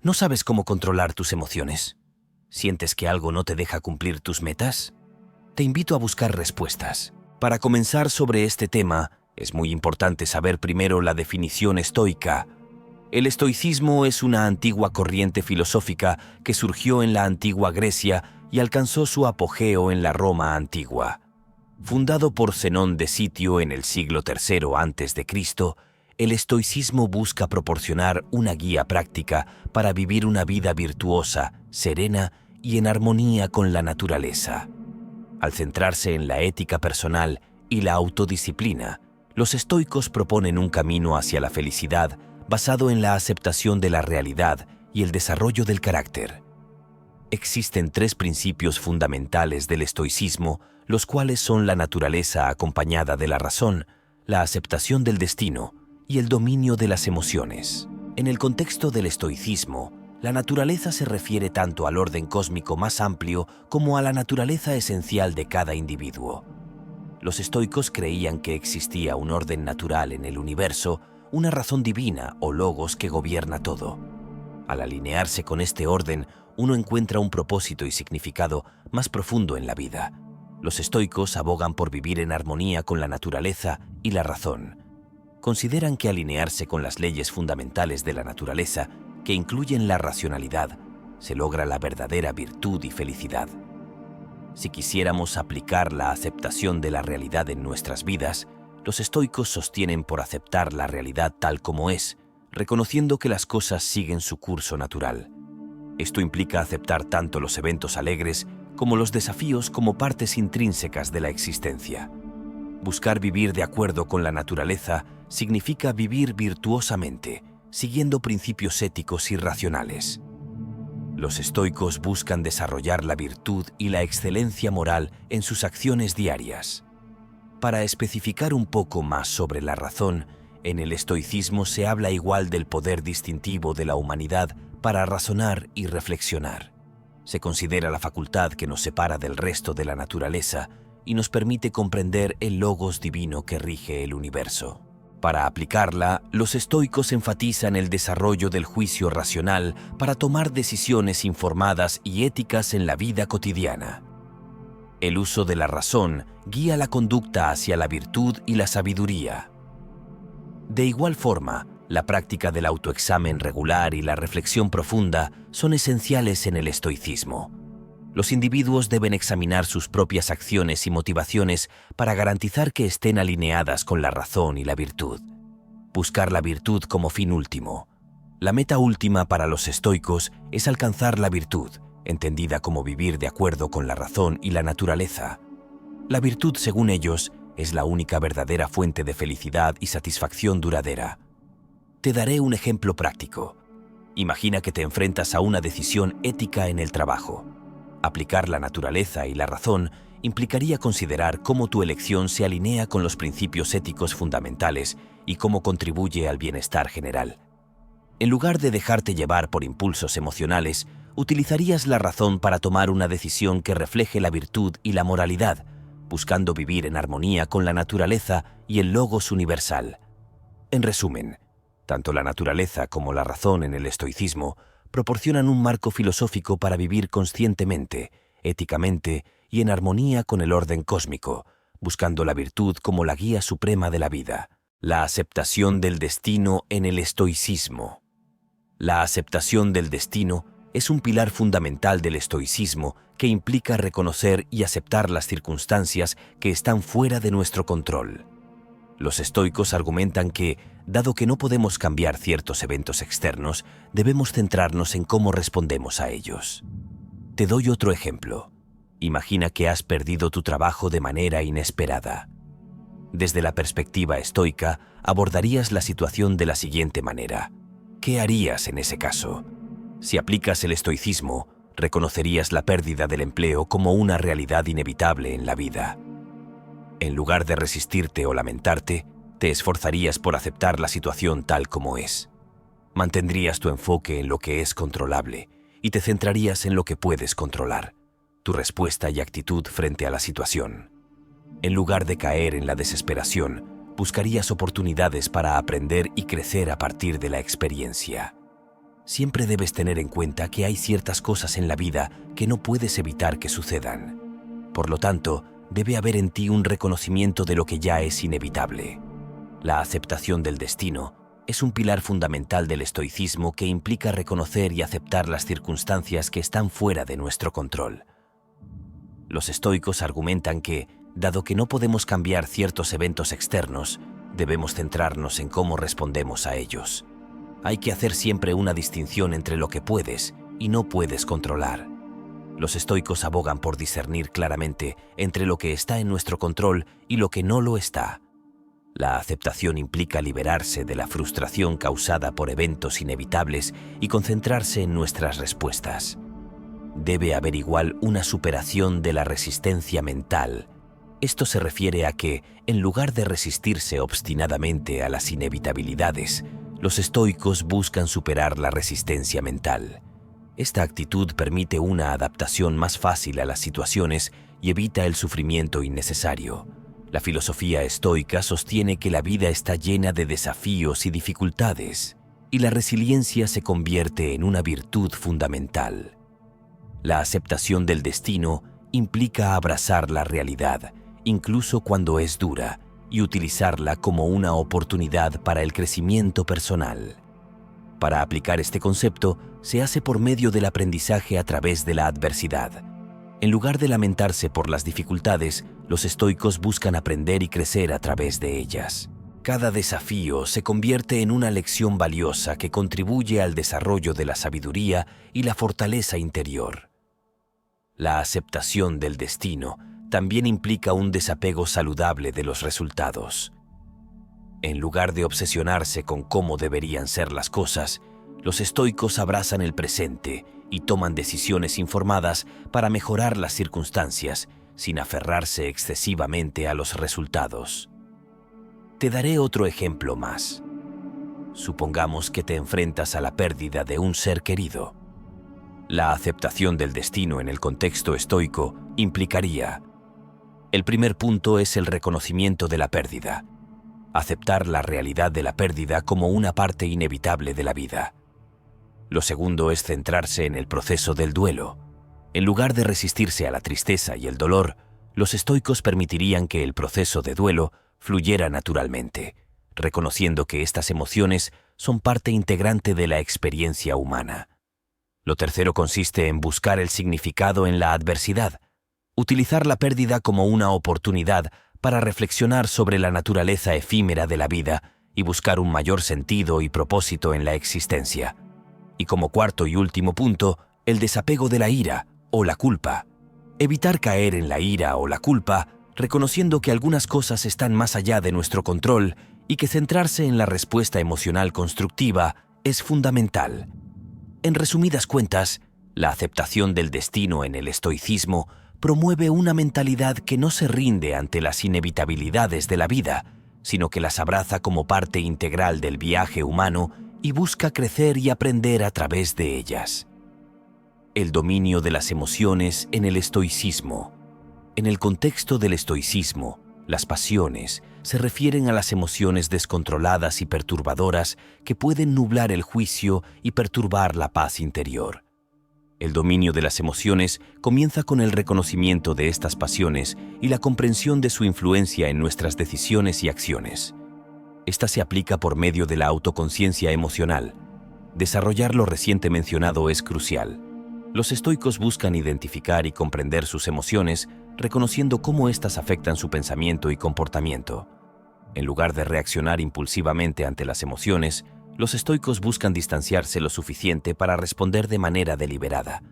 ¿No sabes cómo controlar tus emociones? ¿Sientes que algo no te deja cumplir tus metas? Te invito a buscar respuestas. Para comenzar sobre este tema, es muy importante saber primero la definición estoica. El estoicismo es una antigua corriente filosófica que surgió en la antigua Grecia y alcanzó su apogeo en la Roma antigua. Fundado por Zenón de Sitio en el siglo III a.C., el estoicismo busca proporcionar una guía práctica para vivir una vida virtuosa, serena y en armonía con la naturaleza. Al centrarse en la ética personal y la autodisciplina, los estoicos proponen un camino hacia la felicidad basado en la aceptación de la realidad y el desarrollo del carácter. Existen tres principios fundamentales del estoicismo, los cuales son la naturaleza acompañada de la razón, la aceptación del destino y el dominio de las emociones. En el contexto del estoicismo, la naturaleza se refiere tanto al orden cósmico más amplio como a la naturaleza esencial de cada individuo. Los estoicos creían que existía un orden natural en el universo, una razón divina o logos que gobierna todo. Al alinearse con este orden, uno encuentra un propósito y significado más profundo en la vida. Los estoicos abogan por vivir en armonía con la naturaleza y la razón. Consideran que alinearse con las leyes fundamentales de la naturaleza, que incluyen la racionalidad, se logra la verdadera virtud y felicidad. Si quisiéramos aplicar la aceptación de la realidad en nuestras vidas, los estoicos sostienen por aceptar la realidad tal como es, reconociendo que las cosas siguen su curso natural. Esto implica aceptar tanto los eventos alegres como los desafíos como partes intrínsecas de la existencia. Buscar vivir de acuerdo con la naturaleza significa vivir virtuosamente, siguiendo principios éticos y racionales. Los estoicos buscan desarrollar la virtud y la excelencia moral en sus acciones diarias. Para especificar un poco más sobre la razón, en el estoicismo se habla igual del poder distintivo de la humanidad para razonar y reflexionar. Se considera la facultad que nos separa del resto de la naturaleza y nos permite comprender el logos divino que rige el universo. Para aplicarla, los estoicos enfatizan el desarrollo del juicio racional para tomar decisiones informadas y éticas en la vida cotidiana. El uso de la razón guía la conducta hacia la virtud y la sabiduría. De igual forma, la práctica del autoexamen regular y la reflexión profunda son esenciales en el estoicismo. Los individuos deben examinar sus propias acciones y motivaciones para garantizar que estén alineadas con la razón y la virtud. Buscar la virtud como fin último. La meta última para los estoicos es alcanzar la virtud, entendida como vivir de acuerdo con la razón y la naturaleza. La virtud, según ellos, es la única verdadera fuente de felicidad y satisfacción duradera. Te daré un ejemplo práctico. Imagina que te enfrentas a una decisión ética en el trabajo. Aplicar la naturaleza y la razón implicaría considerar cómo tu elección se alinea con los principios éticos fundamentales y cómo contribuye al bienestar general. En lugar de dejarte llevar por impulsos emocionales, utilizarías la razón para tomar una decisión que refleje la virtud y la moralidad, buscando vivir en armonía con la naturaleza y el logos universal. En resumen, tanto la naturaleza como la razón en el estoicismo proporcionan un marco filosófico para vivir conscientemente, éticamente y en armonía con el orden cósmico, buscando la virtud como la guía suprema de la vida. La aceptación del destino en el estoicismo. La aceptación del destino es un pilar fundamental del estoicismo que implica reconocer y aceptar las circunstancias que están fuera de nuestro control. Los estoicos argumentan que, dado que no podemos cambiar ciertos eventos externos, debemos centrarnos en cómo respondemos a ellos. Te doy otro ejemplo. Imagina que has perdido tu trabajo de manera inesperada. Desde la perspectiva estoica, abordarías la situación de la siguiente manera. ¿Qué harías en ese caso? Si aplicas el estoicismo, reconocerías la pérdida del empleo como una realidad inevitable en la vida. En lugar de resistirte o lamentarte, te esforzarías por aceptar la situación tal como es. Mantendrías tu enfoque en lo que es controlable y te centrarías en lo que puedes controlar, tu respuesta y actitud frente a la situación. En lugar de caer en la desesperación, buscarías oportunidades para aprender y crecer a partir de la experiencia. Siempre debes tener en cuenta que hay ciertas cosas en la vida que no puedes evitar que sucedan. Por lo tanto, debe haber en ti un reconocimiento de lo que ya es inevitable. La aceptación del destino es un pilar fundamental del estoicismo que implica reconocer y aceptar las circunstancias que están fuera de nuestro control. Los estoicos argumentan que, dado que no podemos cambiar ciertos eventos externos, debemos centrarnos en cómo respondemos a ellos. Hay que hacer siempre una distinción entre lo que puedes y no puedes controlar. Los estoicos abogan por discernir claramente entre lo que está en nuestro control y lo que no lo está. La aceptación implica liberarse de la frustración causada por eventos inevitables y concentrarse en nuestras respuestas. Debe haber igual una superación de la resistencia mental. Esto se refiere a que, en lugar de resistirse obstinadamente a las inevitabilidades, los estoicos buscan superar la resistencia mental. Esta actitud permite una adaptación más fácil a las situaciones y evita el sufrimiento innecesario. La filosofía estoica sostiene que la vida está llena de desafíos y dificultades, y la resiliencia se convierte en una virtud fundamental. La aceptación del destino implica abrazar la realidad, incluso cuando es dura, y utilizarla como una oportunidad para el crecimiento personal. Para aplicar este concepto, se hace por medio del aprendizaje a través de la adversidad. En lugar de lamentarse por las dificultades, los estoicos buscan aprender y crecer a través de ellas. Cada desafío se convierte en una lección valiosa que contribuye al desarrollo de la sabiduría y la fortaleza interior. La aceptación del destino también implica un desapego saludable de los resultados. En lugar de obsesionarse con cómo deberían ser las cosas, los estoicos abrazan el presente y toman decisiones informadas para mejorar las circunstancias, sin aferrarse excesivamente a los resultados. Te daré otro ejemplo más. Supongamos que te enfrentas a la pérdida de un ser querido. La aceptación del destino en el contexto estoico implicaría: el primer punto es el reconocimiento de la pérdida. Aceptar la realidad de la pérdida como una parte inevitable de la vida. Lo segundo es centrarse en el proceso del duelo. En lugar de resistirse a la tristeza y el dolor, los estoicos permitirían que el proceso de duelo fluyera naturalmente, reconociendo que estas emociones son parte integrante de la experiencia humana. Lo tercero consiste en buscar el significado en la adversidad, utilizar la pérdida como una oportunidad para reflexionar sobre la naturaleza efímera de la vida y buscar un mayor sentido y propósito en la existencia. Y como cuarto y último punto, el desapego de la ira o la culpa. Evitar caer en la ira o la culpa, reconociendo que algunas cosas están más allá de nuestro control y que centrarse en la respuesta emocional constructiva es fundamental. En resumidas cuentas, la aceptación del destino en el estoicismo promueve una mentalidad que no se rinde ante las inevitabilidades de la vida, sino que las abraza como parte integral del viaje humano y busca crecer y aprender a través de ellas. El dominio de las emociones en el estoicismo. En el contexto del estoicismo, las pasiones se refieren a las emociones descontroladas y perturbadoras que pueden nublar el juicio y perturbar la paz interior. El dominio de las emociones comienza con el reconocimiento de estas pasiones y la comprensión de su influencia en nuestras decisiones y acciones. Esta se aplica por medio de la autoconciencia emocional. Desarrollar lo reciente mencionado es crucial. Los estoicos buscan identificar y comprender sus emociones, reconociendo cómo éstas afectan su pensamiento y comportamiento. En lugar de reaccionar impulsivamente ante las emociones, los estoicos buscan distanciarse lo suficiente para responder de manera deliberada.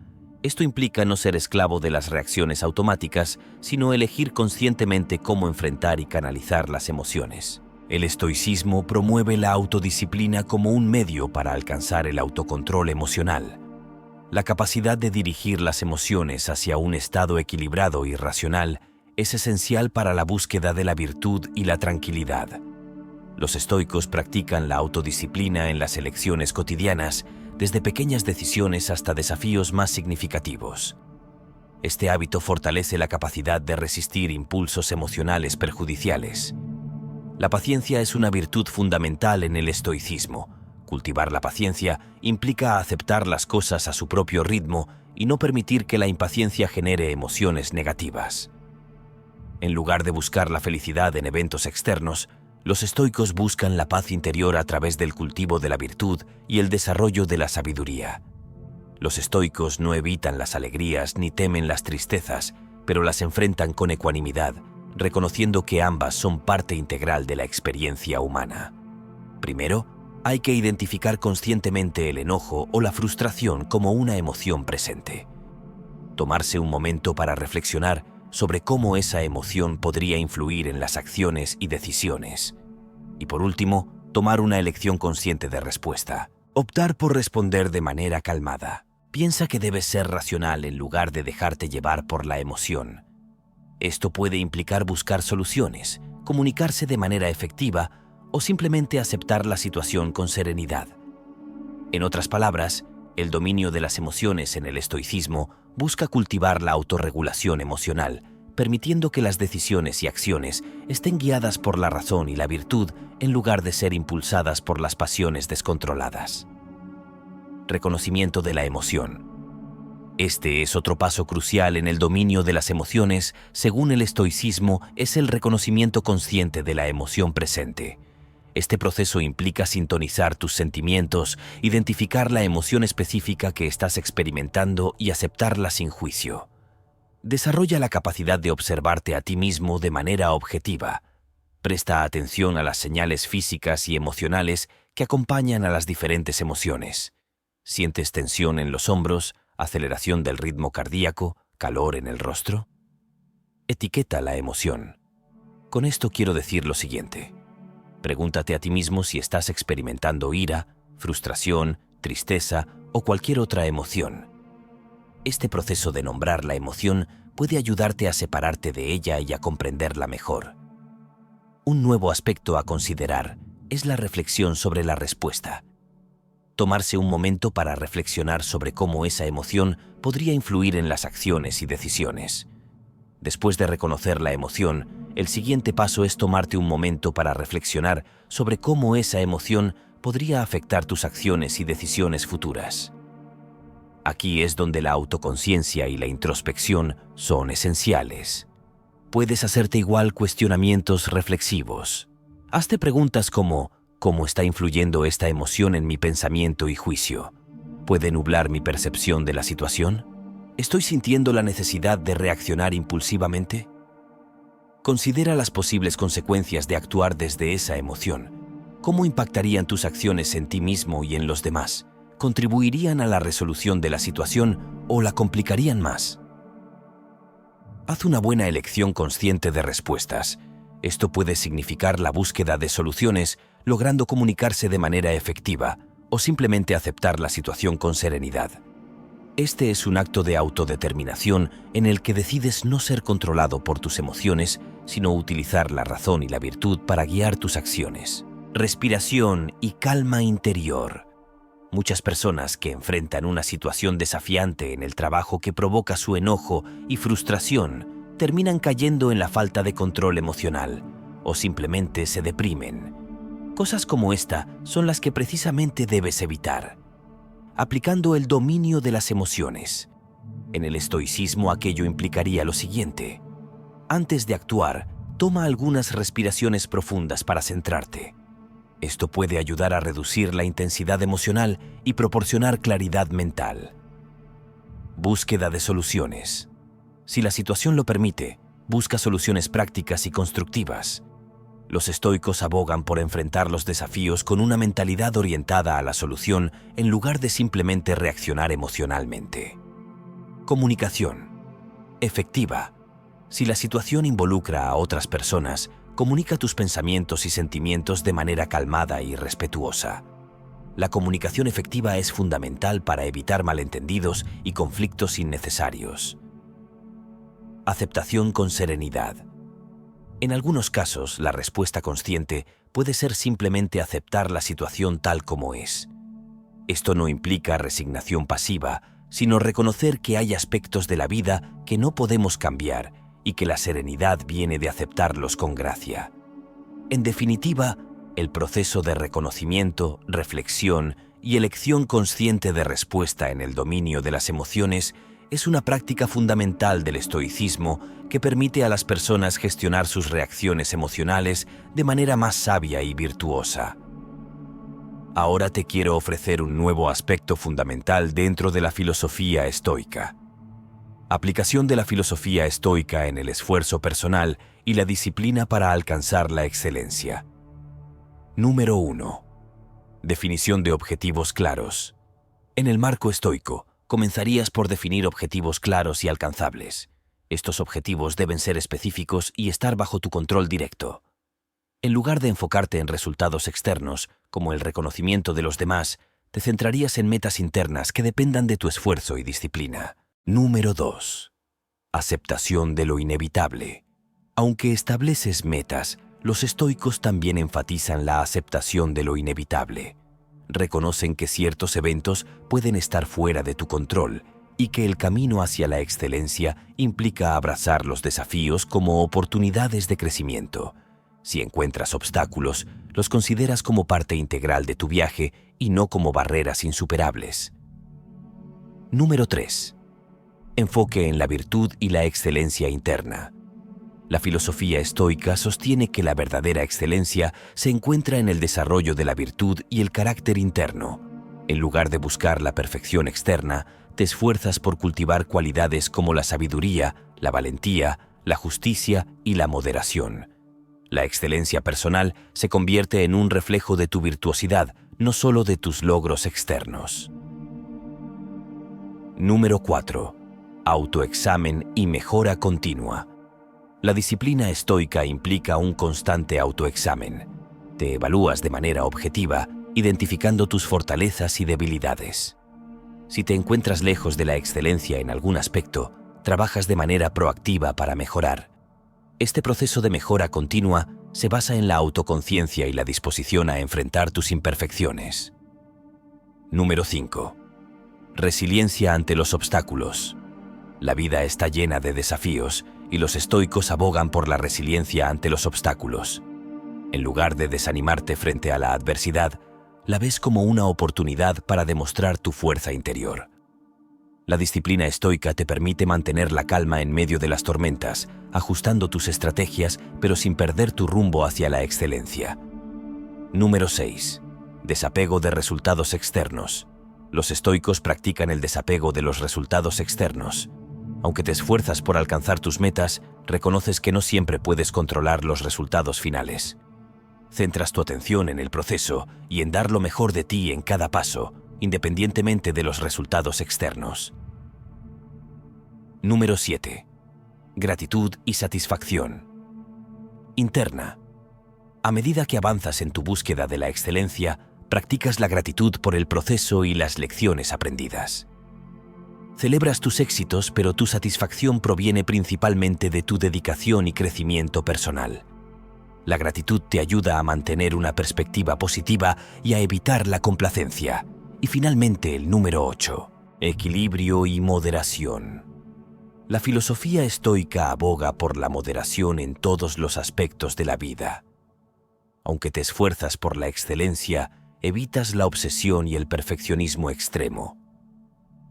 Esto implica no ser esclavo de las reacciones automáticas, sino elegir conscientemente cómo enfrentar y canalizar las emociones. El estoicismo promueve la autodisciplina como un medio para alcanzar el autocontrol emocional. La capacidad de dirigir las emociones hacia un estado equilibrado y racional es esencial para la búsqueda de la virtud y la tranquilidad. Los estoicos practican la autodisciplina en las elecciones cotidianas, desde pequeñas decisiones hasta desafíos más significativos. Este hábito fortalece la capacidad de resistir impulsos emocionales perjudiciales. La paciencia es una virtud fundamental en el estoicismo. Cultivar la paciencia implica aceptar las cosas a su propio ritmo y no permitir que la impaciencia genere emociones negativas. En lugar de buscar la felicidad en eventos externos, los estoicos buscan la paz interior a través del cultivo de la virtud y el desarrollo de la sabiduría. Los estoicos no evitan las alegrías ni temen las tristezas, pero las enfrentan con ecuanimidad, reconociendo que ambas son parte integral de la experiencia humana. Primero, hay que identificar conscientemente el enojo o la frustración como una emoción presente. Tomarse un momento para reflexionar sobre cómo esa emoción podría influir en las acciones y decisiones. Y por último, tomar una elección consciente de respuesta. Optar por responder de manera calmada. Piensa que debes ser racional en lugar de dejarte llevar por la emoción. Esto puede implicar buscar soluciones, comunicarse de manera efectiva o simplemente aceptar la situación con serenidad. En otras palabras, el dominio de las emociones en el estoicismo busca cultivar la autorregulación emocional, permitiendo que las decisiones y acciones estén guiadas por la razón y la virtud en lugar de ser impulsadas por las pasiones descontroladas. Reconocimiento de la emoción. Este es otro paso crucial en el dominio de las emociones. Según el estoicismo, es el reconocimiento consciente de la emoción presente. Este proceso implica sintonizar tus sentimientos, identificar la emoción específica que estás experimentando y aceptarla sin juicio. Desarrolla la capacidad de observarte a ti mismo de manera objetiva. Presta atención a las señales físicas y emocionales que acompañan a las diferentes emociones. ¿Sientes tensión en los hombros, aceleración del ritmo cardíaco, calor en el rostro? Etiqueta la emoción. Con esto quiero decir lo siguiente. Pregúntate a ti mismo si estás experimentando ira, frustración, tristeza o cualquier otra emoción. Este proceso de nombrar la emoción puede ayudarte a separarte de ella y a comprenderla mejor. Un nuevo aspecto a considerar es la reflexión sobre la respuesta. Tomarse un momento para reflexionar sobre cómo esa emoción podría influir en las acciones y decisiones. Después de reconocer la emoción, el siguiente paso es tomarte un momento para reflexionar sobre cómo esa emoción podría afectar tus acciones y decisiones futuras. Aquí es donde la autoconciencia y la introspección son esenciales. Puedes hacerte igual cuestionamientos reflexivos. Hazte preguntas como: ¿cómo está influyendo esta emoción en mi pensamiento y juicio? ¿Puede nublar mi percepción de la situación? ¿Estoy sintiendo la necesidad de reaccionar impulsivamente? Considera las posibles consecuencias de actuar desde esa emoción. ¿Cómo impactarían tus acciones en ti mismo y en los demás? ¿Contribuirían a la resolución de la situación o la complicarían más? Haz una buena elección consciente de respuestas. Esto puede significar la búsqueda de soluciones, logrando comunicarse de manera efectiva, o simplemente aceptar la situación con serenidad. Este es un acto de autodeterminación en el que decides no ser controlado por tus emociones, sino utilizar la razón y la virtud para guiar tus acciones. Respiración y calma interior. Muchas personas que enfrentan una situación desafiante en el trabajo que provoca su enojo y frustración terminan cayendo en la falta de control emocional o simplemente se deprimen. Cosas como esta son las que precisamente debes evitar. Aplicando el dominio de las emociones. En el estoicismo aquello implicaría lo siguiente. Antes de actuar, toma algunas respiraciones profundas para centrarte. Esto puede ayudar a reducir la intensidad emocional y proporcionar claridad mental. Búsqueda de soluciones. Si la situación lo permite, busca soluciones prácticas y constructivas. Los estoicos abogan por enfrentar los desafíos con una mentalidad orientada a la solución en lugar de simplemente reaccionar emocionalmente. Comunicación. Efectiva. Si la situación involucra a otras personas, comunica tus pensamientos y sentimientos de manera calmada y respetuosa. La comunicación efectiva es fundamental para evitar malentendidos y conflictos innecesarios. Aceptación con serenidad. En algunos casos, la respuesta consciente puede ser simplemente aceptar la situación tal como es. Esto no implica resignación pasiva, sino reconocer que hay aspectos de la vida que no podemos cambiar y que la serenidad viene de aceptarlos con gracia. En definitiva, El proceso de reconocimiento, reflexión y elección consciente de respuesta en el dominio de las emociones es una práctica fundamental del estoicismo que permite a las personas gestionar sus reacciones emocionales de manera más sabia y virtuosa. Ahora te quiero ofrecer un nuevo aspecto fundamental dentro de la filosofía estoica. Aplicación de la filosofía estoica en el esfuerzo personal y la disciplina para alcanzar la excelencia. Número 1. Definición de objetivos claros. En el marco estoico, comenzarías por definir objetivos claros y alcanzables. Estos objetivos deben ser específicos y estar bajo tu control directo. En lugar de enfocarte en resultados externos, como el reconocimiento de los demás, te centrarías en metas internas que dependan de tu esfuerzo y disciplina. Número 2. Aceptación de lo inevitable. Aunque estableces metas, los estoicos también enfatizan la aceptación de lo inevitable. Reconocen que ciertos eventos pueden estar fuera de tu control y que el camino hacia la excelencia implica abrazar los desafíos como oportunidades de crecimiento. Si encuentras obstáculos, los consideras como parte integral de tu viaje y no como barreras insuperables. Número 3. Enfoque en la virtud y la excelencia interna. La filosofía estoica sostiene que la verdadera excelencia se encuentra en el desarrollo de la virtud y el carácter interno. En lugar de buscar la perfección externa, te esfuerzas por cultivar cualidades como la sabiduría, la valentía, la justicia y la moderación. La excelencia personal se convierte en un reflejo de tu virtuosidad, no solo de tus logros externos. Número 4. Autoexamen y mejora continua. La disciplina estoica implica un constante autoexamen. Te evalúas de manera objetiva, identificando tus fortalezas y debilidades. Si te encuentras lejos de la excelencia en algún aspecto, trabajas de manera proactiva para mejorar. Este proceso de mejora continua se basa en la autoconciencia y la disposición a enfrentar tus imperfecciones. Número 5. Resiliencia ante los obstáculos. La vida está llena de desafíos y los estoicos abogan por la resiliencia ante los obstáculos. En lugar de desanimarte frente a la adversidad, la ves como una oportunidad para demostrar tu fuerza interior. La disciplina estoica te permite mantener la calma en medio de las tormentas, ajustando tus estrategias, pero sin perder tu rumbo hacia la excelencia. Número 6. Desapego de resultados externos. Los estoicos practican el desapego de los resultados externos. Aunque te esfuerzas por alcanzar tus metas, reconoces que no siempre puedes controlar los resultados finales. Centras tu atención en el proceso y en dar lo mejor de ti en cada paso, independientemente de los resultados externos. Número 7. Gratitud y satisfacción. Interna. A medida que avanzas en tu búsqueda de la excelencia, practicas la gratitud por el proceso y las lecciones aprendidas. Celebras tus éxitos, pero tu satisfacción proviene principalmente de tu dedicación y crecimiento personal. La gratitud te ayuda a mantener una perspectiva positiva y a evitar la complacencia. Y finalmente el número 8. Equilibrio y moderación. La filosofía estoica aboga por la moderación en todos los aspectos de la vida. Aunque te esfuerzas por la excelencia, evitas la obsesión y el perfeccionismo extremo.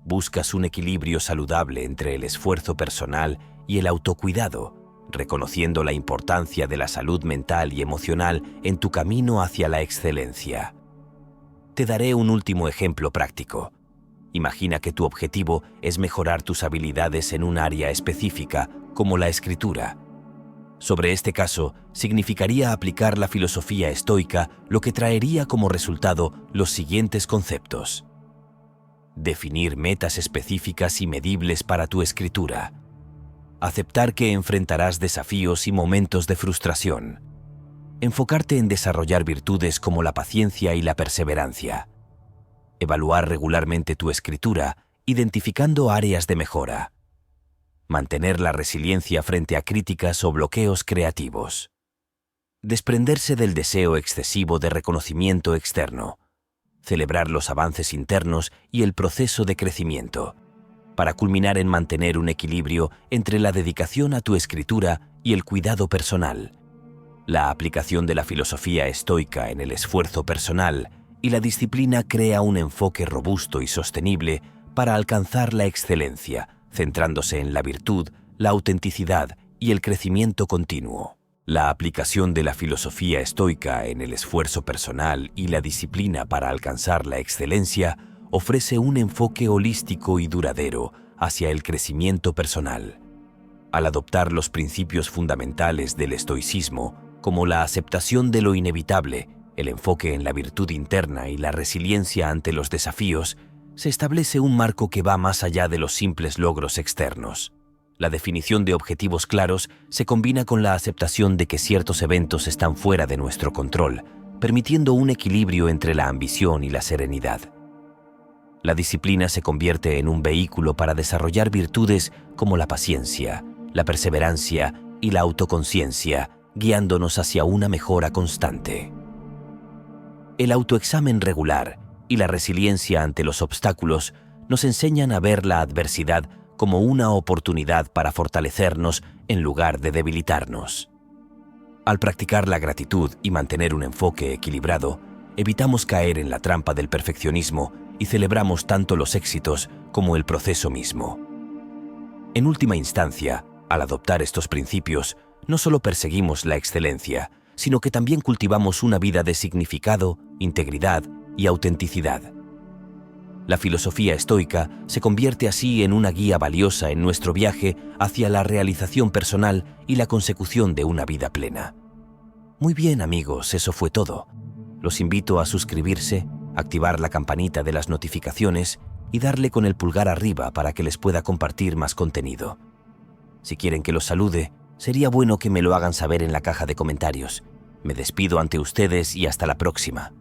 Buscas un equilibrio saludable entre el esfuerzo personal y el autocuidado, reconociendo la importancia de la salud mental y emocional en tu camino hacia la excelencia. Te daré un último ejemplo práctico. Imagina que tu objetivo es mejorar tus habilidades en un área específica, como la escritura. Sobre este caso, significaría aplicar la filosofía estoica, lo que traería como resultado los siguientes conceptos. Definir metas específicas y medibles para tu escritura. Aceptar que enfrentarás desafíos y momentos de frustración. Enfocarte en desarrollar virtudes como la paciencia y la perseverancia. Evaluar regularmente tu escritura, identificando áreas de mejora. Mantener la resiliencia frente a críticas o bloqueos creativos. Desprenderse del deseo excesivo de reconocimiento externo. Celebrar los avances internos y el proceso de crecimiento, para culminar en mantener un equilibrio entre la dedicación a tu escritura y el cuidado personal. La aplicación de la filosofía estoica en el esfuerzo personal y la disciplina crea un enfoque robusto y sostenible para alcanzar la excelencia, centrándose en la virtud, la autenticidad y el crecimiento continuo. La aplicación de la filosofía estoica en el esfuerzo personal y la disciplina para alcanzar la excelencia ofrece un enfoque holístico y duradero hacia el crecimiento personal. Al adoptar los principios fundamentales del estoicismo, como la aceptación de lo inevitable, el enfoque en la virtud interna y la resiliencia ante los desafíos, se establece un marco que va más allá de los simples logros externos. La definición de objetivos claros se combina con la aceptación de que ciertos eventos están fuera de nuestro control, permitiendo un equilibrio entre la ambición y la serenidad. La disciplina se convierte en un vehículo para desarrollar virtudes como la paciencia, la perseverancia y la autoconciencia, guiándonos hacia una mejora constante. El autoexamen regular y la resiliencia ante los obstáculos nos enseñan a ver la adversidad como una oportunidad para fortalecernos en lugar de debilitarnos. Al practicar la gratitud y mantener un enfoque equilibrado, evitamos caer en la trampa del perfeccionismo y celebramos tanto los éxitos como el proceso mismo. En última instancia, al adoptar estos principios, no solo perseguimos la excelencia, sino que también cultivamos una vida de significado, integridad y autenticidad. La filosofía estoica se convierte así en una guía valiosa en nuestro viaje hacia la realización personal y la consecución de una vida plena. Muy bien, amigos, eso fue todo. Los invito a suscribirse, activar la campanita de las notificaciones y darle con el pulgar arriba para que les pueda compartir más contenido. Si quieren que los salude, sería bueno que me lo hagan saber en la caja de comentarios. Me despido ante ustedes y hasta la próxima.